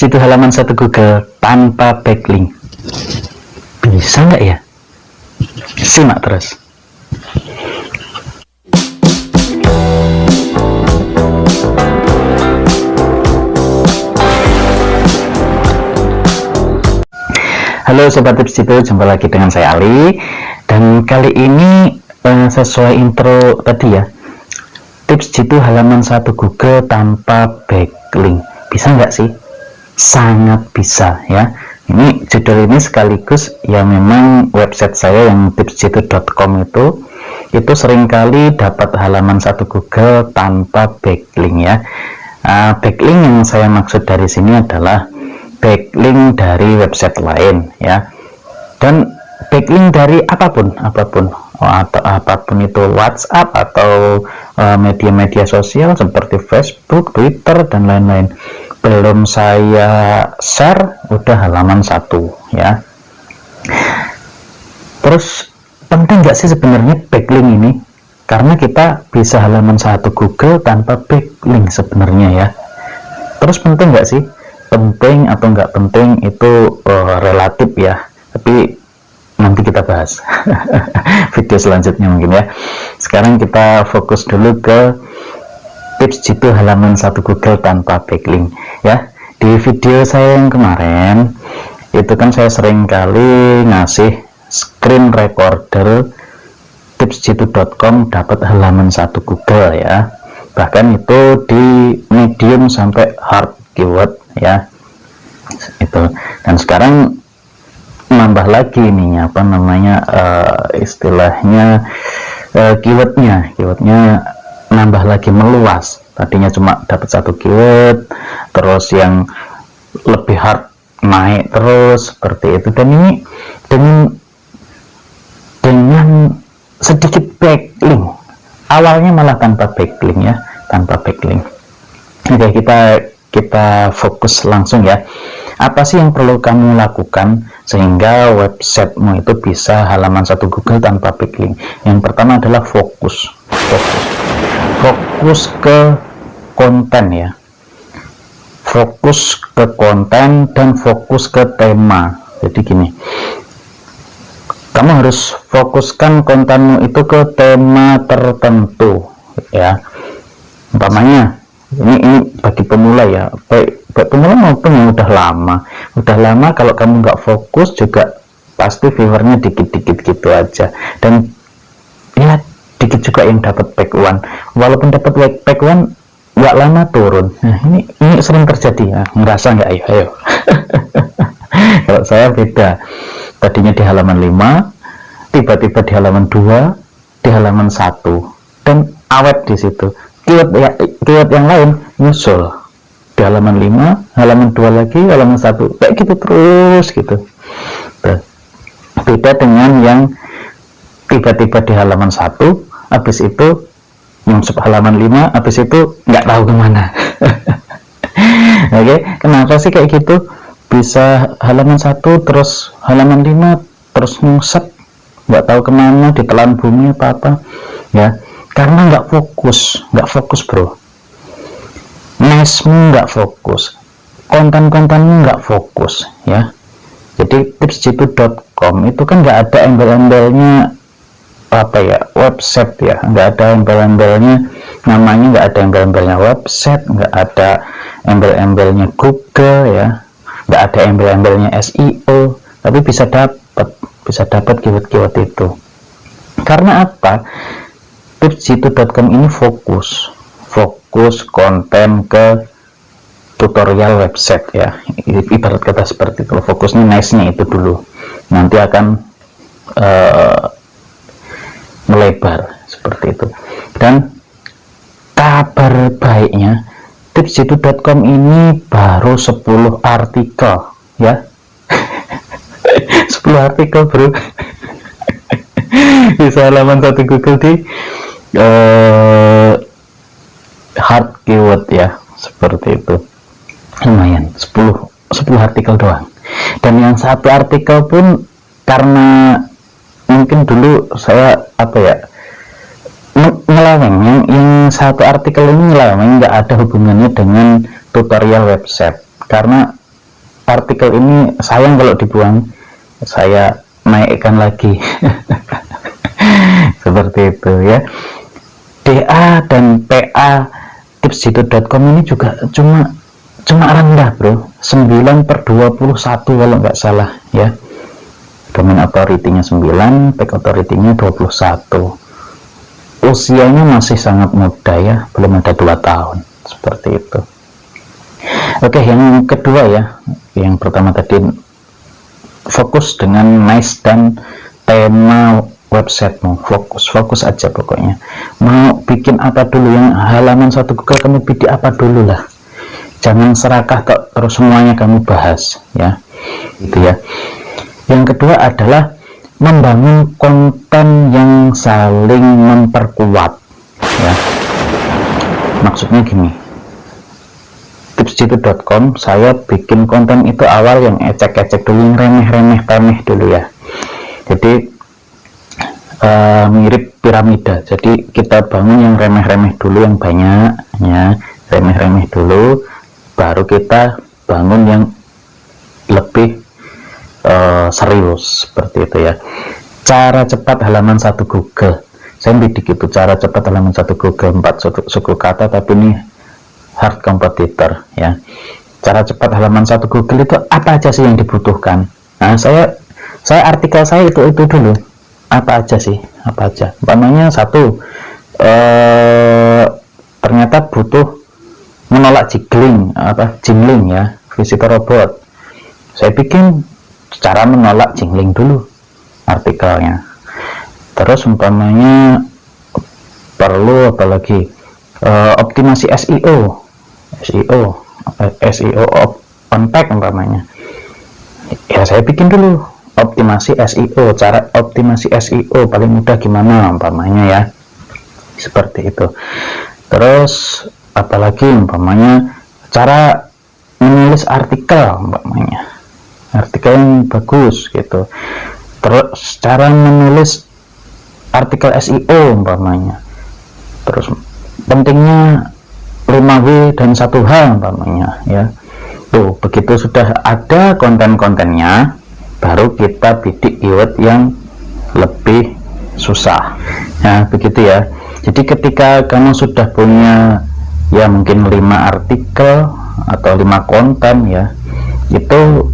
situ halaman satu Google tanpa backlink. Bisa nggak ya? Simak terus. Halo Sobat Tips Jitu, jumpa lagi dengan saya Ali. Dan kali ini sesuai intro tadi ya, tips jitu halaman satu Google tanpa backlink. Bisa nggak sih? Sangat bisa ya. Ini judul ini sekaligus ya, memang website saya yang tipsjitu.com itu seringkali dapat halaman satu Google tanpa backlink ya. Backlink yang saya maksud dari sini adalah backlink dari website lain ya, dan backlink dari apapun atau apapun itu, WhatsApp atau media-media sosial seperti Facebook, Twitter dan lain-lain. Belum saya share udah halaman satu ya. Terus penting nggak sih sebenarnya backlink ini? Karena kita bisa halaman satu Google tanpa backlink sebenarnya ya. Terus penting nggak sih? Penting atau nggak penting itu relatif ya, tapi nanti kita bahas video selanjutnya mungkin ya. Sekarang kita fokus dulu ke tips jitu halaman satu Google tanpa backlink ya. Di video saya yang kemarin itu kan saya sering kali ngasih screen recorder tipsjitu.com dapat halaman satu Google ya, bahkan itu di medium sampai hard keyword ya itu. Dan sekarang nambah lagi nih istilahnya keywordnya nambah lagi, meluas. Tadinya cuma dapat satu keyword, terus yang lebih hard naik terus seperti itu. Dan ini dengan sedikit backlink, awalnya malah tanpa backlink ya, tanpa backlink. Oke, kita fokus langsung ya. Apa sih yang perlu kamu lakukan sehingga websitemu itu bisa halaman satu Google tanpa backlink? Yang pertama adalah fokus ke konten ya, fokus ke konten dan fokus ke tema. Jadi gini, kamu harus fokuskan kontenmu itu ke tema tertentu ya. Umpamanya ini bagi pemula ya, baik pemula maupun yang udah lama, kalau kamu nggak fokus juga pasti viewernya dikit-dikit gitu aja, dan ya dikit juga yang dapat back one. Walaupun dapat back one nggak lama turun. Nah ini sering terjadi ya, ngerasa nggak? Ayo kalau saya beda, tadinya di halaman 5 tiba-tiba di halaman 2, di halaman 1, dan awet di situ. Keyword yang lain nyusul di halaman 5, halaman 2 lagi, halaman 1, kayak gitu terus gitu. Beda dengan yang tiba-tiba di halaman 1, habis itu nyusup halaman 5, habis itu nggak tahu kemana. Oke, kenapa sih kayak gitu? Bisa halaman 1 terus halaman 5 terus nyusap nggak tahu kemana, ditelan bumi apa ya, karena nggak fokus bro. Niche-mu nggak fokus, konten-kontenmu nggak fokus ya. Jadi tipsjitu.com itu kan nggak ada embel-embelnya website ya, nggak ada embel-embelnya namanya, nggak ada embel-embelnya website, nggak ada embel-embelnya Google ya, nggak ada embel-embelnya SEO, tapi bisa dapat keyword-keyword itu. Karena apa? tipsjitu.com ini fokus konten ke tutorial website ya, ibarat kata seperti itu. Fokusnya nice-nya itu dulu, nanti akan melebar seperti itu. Dan kabar baiknya, tipsjitu.com ini baru 10 artikel ya. 10 artikel bro. Bisa halaman satu Google di hard keyword ya, seperti itu. Lumayan 10 artikel doang. Dan yang satu artikel pun, karena mungkin dulu saya nyeleweng, yang satu artikel ini nyeleweng, nggak ada hubungannya dengan tutorial website, karena artikel ini sayang kalau dibuang, saya naikkan lagi. Seperti itu ya. DA dan PA tipsjitu.com ini juga cuma rendah bro, 9/21 kalau nggak salah ya. Domain authority-nya 9, back authority-nya 21. Usianya masih sangat muda ya, belum ada 2 tahun, seperti itu. Oke, yang kedua ya, yang pertama tadi fokus dengan niche dan tema websitemu, fokus aja pokoknya. Mau bikin apa dulu, yang halaman 1 Google kamu bikin apa dulu lah, jangan serakah terus semuanya kamu bahas ya, gitu ya. Yang kedua adalah membangun konten yang saling memperkuat ya. Maksudnya gini, tipsjitu.com saya bikin konten itu awal yang ecek-ecek dulu, yang remeh-remeh dulu ya. Jadi mirip piramida, jadi kita bangun yang remeh-remeh dulu, yang banyak ya, remeh-remeh dulu, baru kita bangun yang lebih serius, seperti itu ya. Cara cepat halaman 1 Google, saya bidik itu cara cepat halaman 1 Google 4 suku kata, tapi ini hard competitor ya. Cara cepat halaman 1 Google itu apa aja sih yang dibutuhkan? Nah, saya artikel saya itu dulu, apa aja sih, apa aja. Umpamanya satu, ternyata butuh menolak jingling ya, visitor robot. Saya bikin cara menolak jingling dulu artikelnya. Terus umpamanya perlu apalagi, optimasi SEO on page umpamanya, ya saya bikin dulu optimasi SEO, cara optimasi SEO paling mudah gimana umpamanya ya, seperti itu. Terus apalagi umpamanya cara menulis artikel umpamanya, artikel yang bagus gitu. Terus cara menulis artikel SEO umpamanya, terus pentingnya 5W dan 1H umpamanya ya. Tuh, begitu sudah ada konten-kontennya, baru kita bidik keyword yang lebih susah. Nah, begitu ya. Jadi ketika kamu sudah punya ya mungkin 5 artikel atau 5 konten ya, itu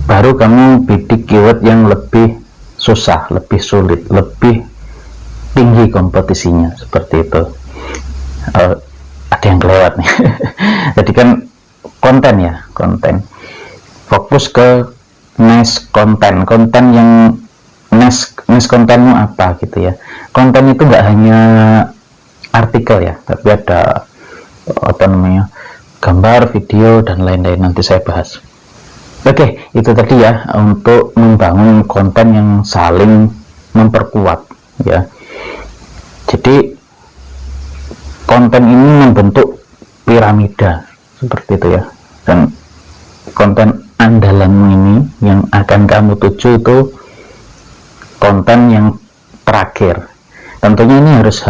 baru kamu bidik keyword yang lebih susah, lebih sulit, lebih tinggi kompetisinya, seperti itu. Ada yang kelewat nih. Jadi kan konten ya, konten, fokus ke niche konten yang niche kontenmu apa gitu ya. Konten itu nggak hanya artikel ya, tapi ada apa namanya, gambar, video dan lain-lain, nanti saya bahas. Oke, itu tadi ya untuk membangun konten yang saling memperkuat ya. Jadi konten ini membentuk piramida seperti itu ya, dan konten andalanmu ini yang akan kamu tuju itu konten yang terakhir. Tentunya ini harus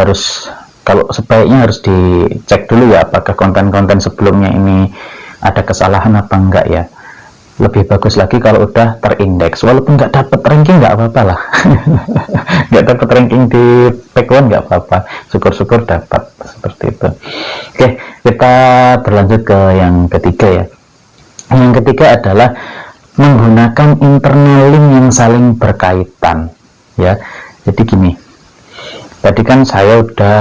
kalau sebaiknya harus dicek dulu ya, apakah konten-konten sebelumnya ini ada kesalahan apa enggak ya. Lebih bagus lagi kalau udah terindeks, walaupun nggak dapat ranking nggak apa-apa lah. Nggak dapat ranking di page 1 nggak apa-apa, syukur-syukur dapat, seperti itu. Oke, kita berlanjut ke yang ketiga ya. Yang ketiga adalah menggunakan internal link yang saling berkaitan ya. Jadi gini, tadi kan saya udah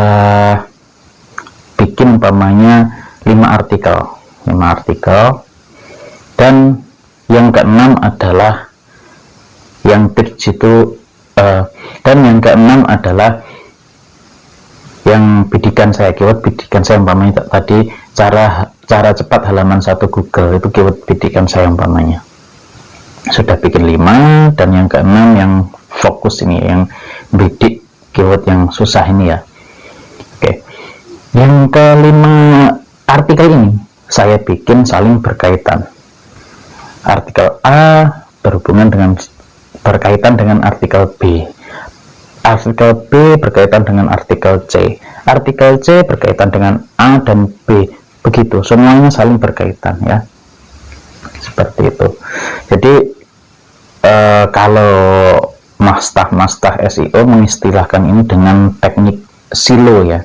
bikin umpamanya 5 artikel, dan yang keenam adalah yang tipsjitu, dan yang keenam adalah yang bidikan saya, keyword bidikan saya umpamanya tadi cara cepat halaman 1 Google, itu keyword bidikan saya umpamanya. Sudah bikin 5, dan yang keenam yang fokus ini, yang bidik keyword yang susah ini ya. Oke, yang kelima artikel ini saya bikin saling berkaitan. Artikel A berkaitan dengan artikel B, artikel B berkaitan dengan artikel C berkaitan dengan A dan B, begitu semuanya saling berkaitan ya, seperti itu. Jadi kalau mastah SEO mengistilahkan ini dengan teknik silo ya,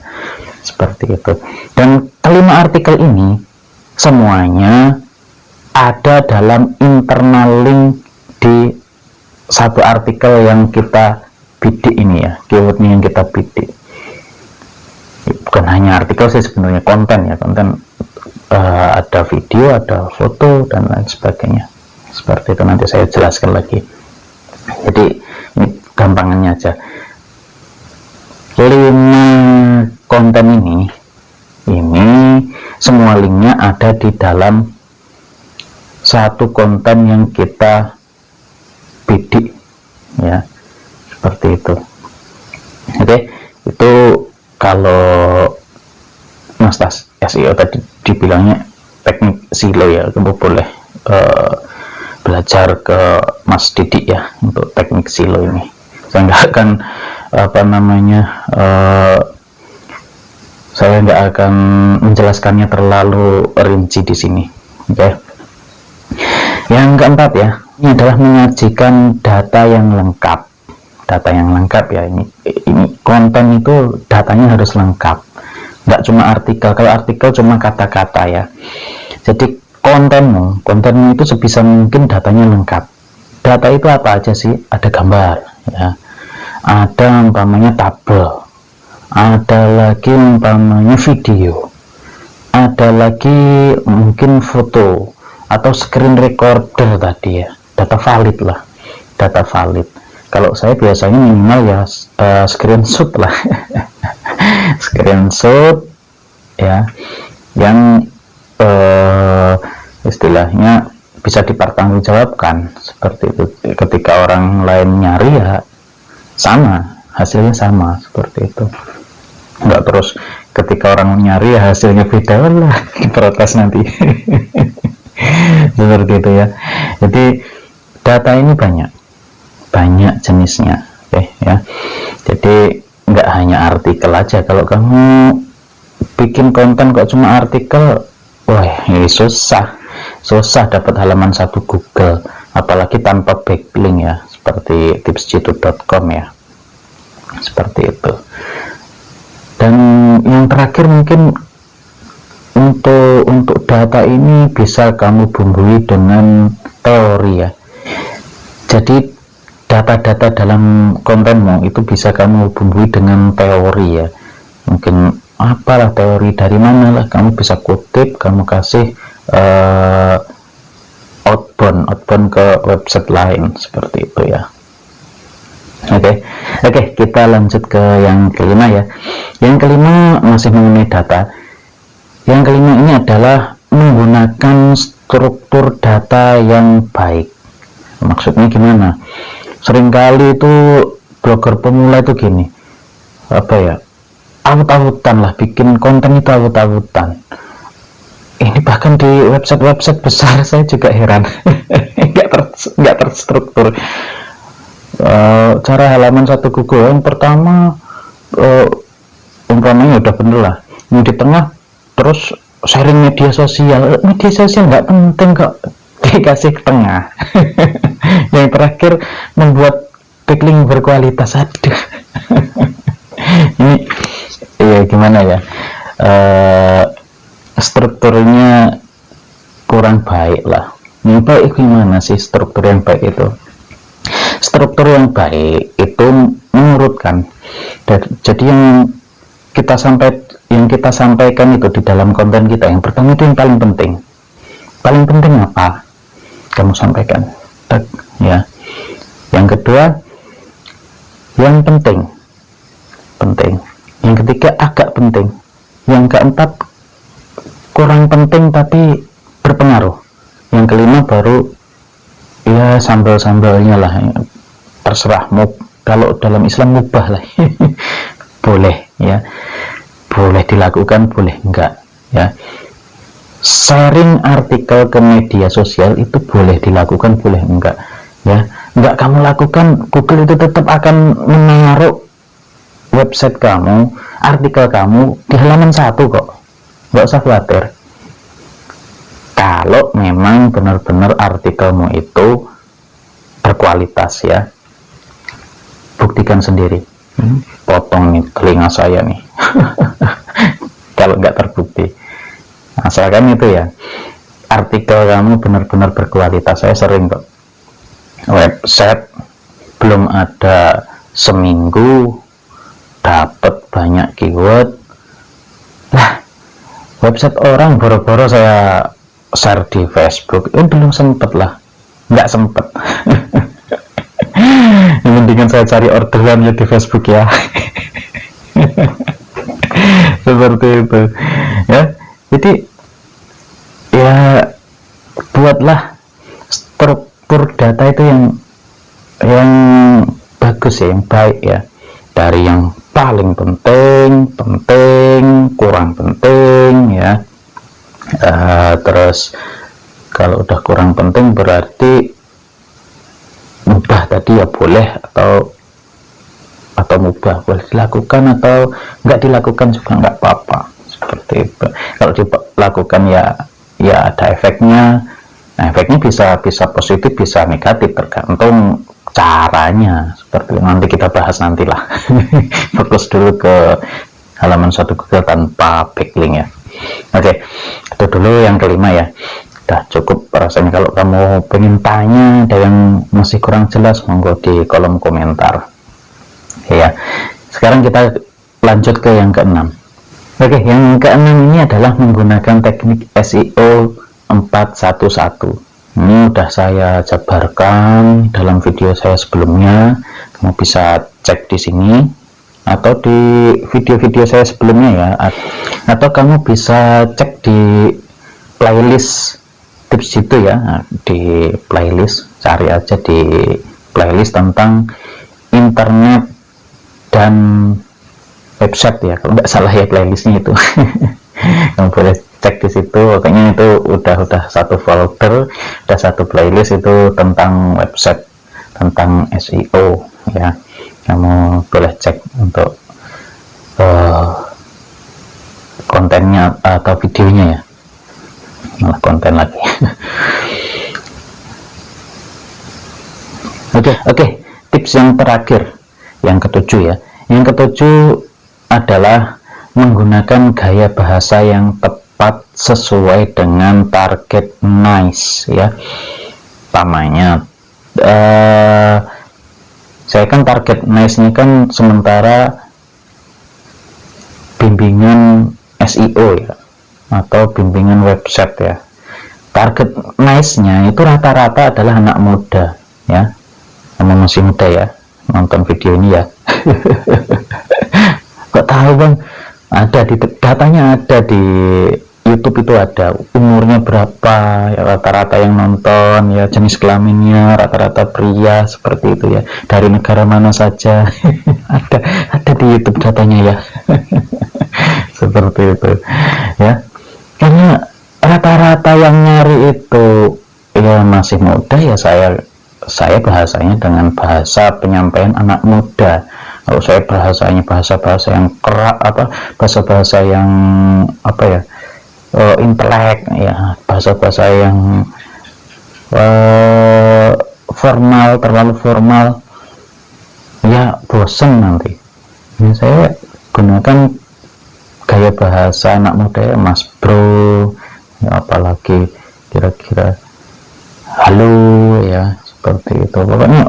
seperti itu. Dan kelima artikel ini semuanya ada dalam internal link di satu artikel yang kita bidik ini ya, keywordnya yang kita bidik. Bukan hanya artikel sih sebenarnya, konten ya, konten ada video, ada foto dan lain sebagainya, seperti itu. Nanti saya jelaskan lagi. Jadi ini gampangannya aja, 5 konten ini semua linknya ada di dalam satu konten yang kita bidik ya, seperti itu. Oke, itu kalau mastah SEO tadi dibilangnya teknik silo ya. Kamu boleh belajar ke Mas Didi ya untuk teknik silo ini. Saya nggak akan saya nggak akan menjelaskannya terlalu rinci di sini. Oke. Yang keempat ya, ini adalah menyajikan data yang lengkap. Data yang lengkap ya, ini konten itu datanya harus lengkap, nggak cuma artikel. Kalau artikel cuma kata-kata ya. Jadi kontenmu itu sebisa mungkin datanya lengkap. Data itu apa aja sih? Ada gambar ya, ada umpamanya tabel, ada lagi umpamanya video, ada lagi mungkin foto atau screen recorder tadi ya. Data valid lah, data valid. Kalau saya biasanya minimal ya screenshot lah screenshot ya, yang istilahnya bisa dipertanggungjawabkan, seperti itu. Ketika orang lain nyari ya sama, hasilnya sama, seperti itu. Enggak terus ketika orang nyari ya hasilnya beda lah, diprotes nanti seperti itu ya. Jadi data ini banyak jenisnya, oke ya. Jadi nggak hanya artikel aja. Kalau kamu bikin konten kok cuma artikel, wah ini susah dapat halaman satu Google, apalagi tanpa backlink ya, seperti tipsjitu.com ya, seperti itu. Dan yang terakhir mungkin untuk data ini bisa kamu bumbui dengan teori ya. Jadi data-data dalam kontenmu itu bisa kamu bumbui dengan teori ya. Mungkin apalah teori dari mana lah, kamu bisa kutip, kamu kasih outbound ke website lain, seperti itu ya. Oke, kita lanjut ke yang kelima ya. Yang kelima masih mengenai data. Yang kelima ini adalah menggunakan struktur data yang baik. Maksudnya gimana? Seringkali itu blogger pemula itu gini, awut-awutan lah, bikin konten itu awut-awutan. Ini bahkan di website besar saya juga heran nggak terstruktur. Cara halaman satu Google yang pertama umpamanya udah bener lah, yang di tengah terus sharing media sosial nggak penting kok dikasih ke tengah yang terakhir membuat backlink berkualitas. Aduh ini ya gimana ya, strukturnya kurang baik lah. Yang baik gimana sih struktur yang baik itu? Struktur yang baik itu mengurutkan. Jadi yang kita sampaikan itu di dalam konten kita, yang pertama itu yang paling penting apa kamu sampaikan ya. Yang kedua yang penting, yang ketiga agak penting, yang keempat kurang penting tapi berpengaruh, yang kelima baru ya sambal-sambalnya lah, terserah. Kalau dalam Islam mubah lah boleh ya, boleh dilakukan, boleh enggak ya. Sharing artikel ke media sosial itu boleh dilakukan, boleh enggak ya. Enggak kamu lakukan, Google itu tetap akan menaruh website kamu, artikel kamu di halaman 1 kok, enggak usah khawatir. Kalau memang benar-benar artikelmu itu berkualitas ya, buktikan sendiri. Potong nih telinga saya nih kalau nggak terbukti. Asalkan itu ya, artikel kamu benar-benar berkualitas. Saya sering kok website belum ada seminggu dapat banyak keyword lah, website orang boro-boro saya share di Facebook, belum sempet lah, nggak sempet. Mendingan saya cari orderan ya di Facebook ya. Seperti itu ya. Jadi ya, buatlah struktur data itu yang bagus ya, yang baik ya, dari yang paling penting, kurang penting ya. Terus kalau udah kurang penting berarti mubah tadi ya boleh, atau mubah boleh dilakukan, atau nggak dilakukan juga nggak apa-apa, seperti itu. Kalau dilakukan ya ada efeknya. Nah, efeknya bisa positif, bisa negatif, tergantung caranya. Seperti nanti kita bahas nantilah. Fokus dulu ke halaman 1 Google tanpa backlink ya. Oke, itu dulu yang kelima ya. Udah cukup rasanya. Kalau kamu pengen tanya ada yang masih kurang jelas, monggo di kolom komentar ya. Sekarang kita lanjut ke yang keenam. Oke, yang keenam ini adalah menggunakan teknik SEO 411. Ini udah saya jabarkan dalam video saya sebelumnya. Kamu bisa cek di sini atau di video-video saya sebelumnya ya, atau kamu bisa cek di playlist tips itu ya. Nah, di playlist cari aja di playlist tentang internet dan website ya, kalau nggak salah ya playlistnya itu. Kamu boleh cek di situ. Pokoknya itu udah satu folder, udah satu playlist itu tentang website, tentang SEO ya. Kamu boleh cek untuk kontennya atau videonya ya, malah konten lagi. Oke, tips yang terakhir, yang ketujuh ya. Yang ketujuh adalah menggunakan gaya bahasa yang tepat sesuai dengan target niche ya. Utamanya saya kan target niche-nya kan sementara bimbingan SEO ya, atau bimbingan website ya. Target niche-nya itu rata-rata adalah anak muda ya. Kamu masih muda ya, nonton video ini ya. Kok tahu bang? Ada di datanya, ada di YouTube itu ada umurnya berapa ya, rata-rata yang nonton ya, jenis kelaminnya rata-rata pria, seperti itu ya, dari negara mana saja. ada di YouTube datanya ya. Seperti itu ya, karena rata-rata yang nyari itu ya masih muda ya. Saya bahasanya dengan bahasa penyampaian anak muda. Kalau saya bahasanya bahasa-bahasa yang kerak, bahasa-bahasa yang intelek ya, bahasa-bahasa yang formal, terlalu formal ya, bosen nanti ya. Saya gunakan gaya bahasa anak muda ya, mas bro ya, apalagi kira-kira halo ya, seperti itu. Pokoknya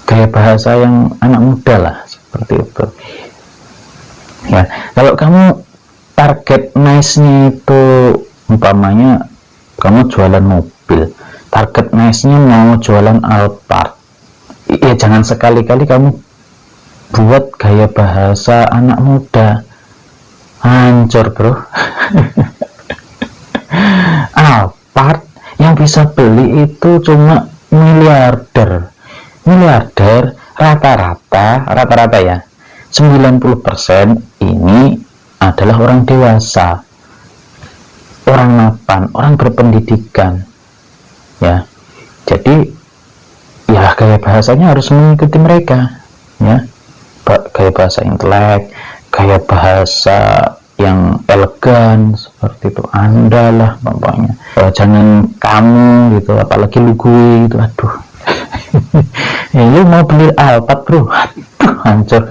gaya bahasa yang anak muda lah, seperti itu ya. Kalau kamu target niche-nya itu umpamanya kamu jualan mobil, target niche-nya mau jualan Alphard ya, jangan sekali-kali kamu buat gaya bahasa anak muda, hancur bro. Alphard yang bisa beli itu cuma miliarder rata-rata ya, 90% ini adalah orang dewasa, orang mapan, orang berpendidikan ya. Jadi ya gaya bahasanya harus mengikuti mereka ya, gaya bahasa intelek, gaya bahasa yang elegan seperti itu, Anda lah pokoknya, jangan kamu gitu, apalagi lu gue gitu, aduh. Ya lu mau beli Alphard bro, aduh hancur.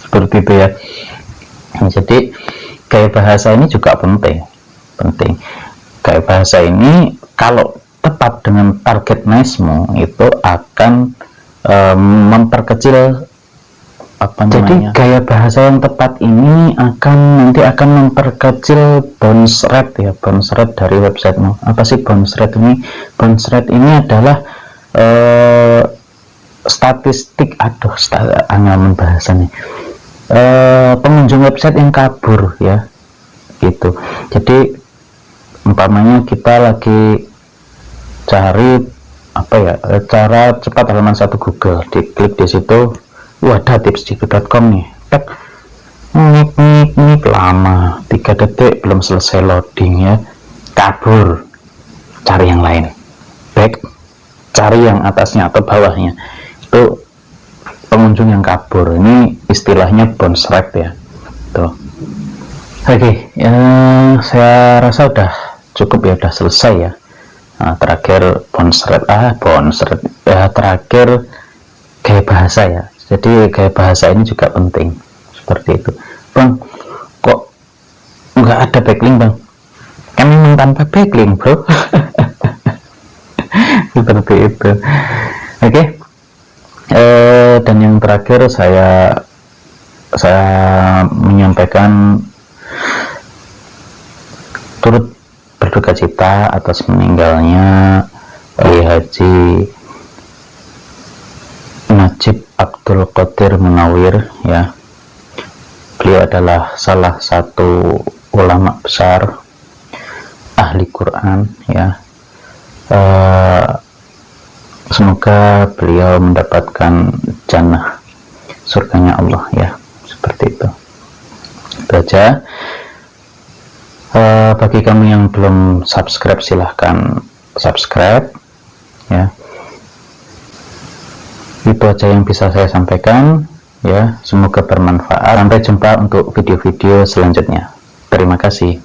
Seperti itu ya. Jadi gaya bahasa ini juga penting. Gaya bahasa ini kalau tepat dengan target niche-mu itu akan memperkecil apa namanya. Jadi gaya bahasa yang tepat ini nanti akan memperkecil bounce rate ya, bounce rate dari websitemu. Apa sih bounce rate ini? Bounce rate ini adalah statistik, anggaman bahasa nih, pengunjung website yang kabur ya, gitu. Jadi umpamanya kita lagi cari apa ya, cara cepat halaman 1 Google, diklik di situ, ada tipsjitu.com nih, ngik lama 3 detik belum selesai loading ya, kabur, cari yang lain, back, cari yang atasnya atau bawahnya, itu pengunjung yang kabur. Ini istilahnya bounce rate ya, tuh. Oke, saya rasa udah cukup ya, udah selesai ya. Nah, terakhir bounce rate terakhir gaya bahasa ya. Jadi gaya bahasa ini juga penting, seperti itu. Bang, kok nggak ada backlink bang? Kan memang tanpa backlink bro. Seperti itu. Oke. Dan yang terakhir saya menyampaikan turut berduka cita atas meninggalnya Kiai Haji Najib Abdul Qadir Munawir ya. Beliau adalah salah satu ulama besar, ahli Quran ya. Semoga beliau mendapatkan jannah, surganya Allah ya, seperti itu. Itu aja. Bagi kamu yang belum subscribe, silahkan subscribe ya. Itu aja yang bisa saya sampaikan ya, semoga bermanfaat. Sampai jumpa untuk video-video selanjutnya. Terima kasih.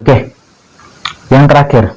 Oke, yang terakhir,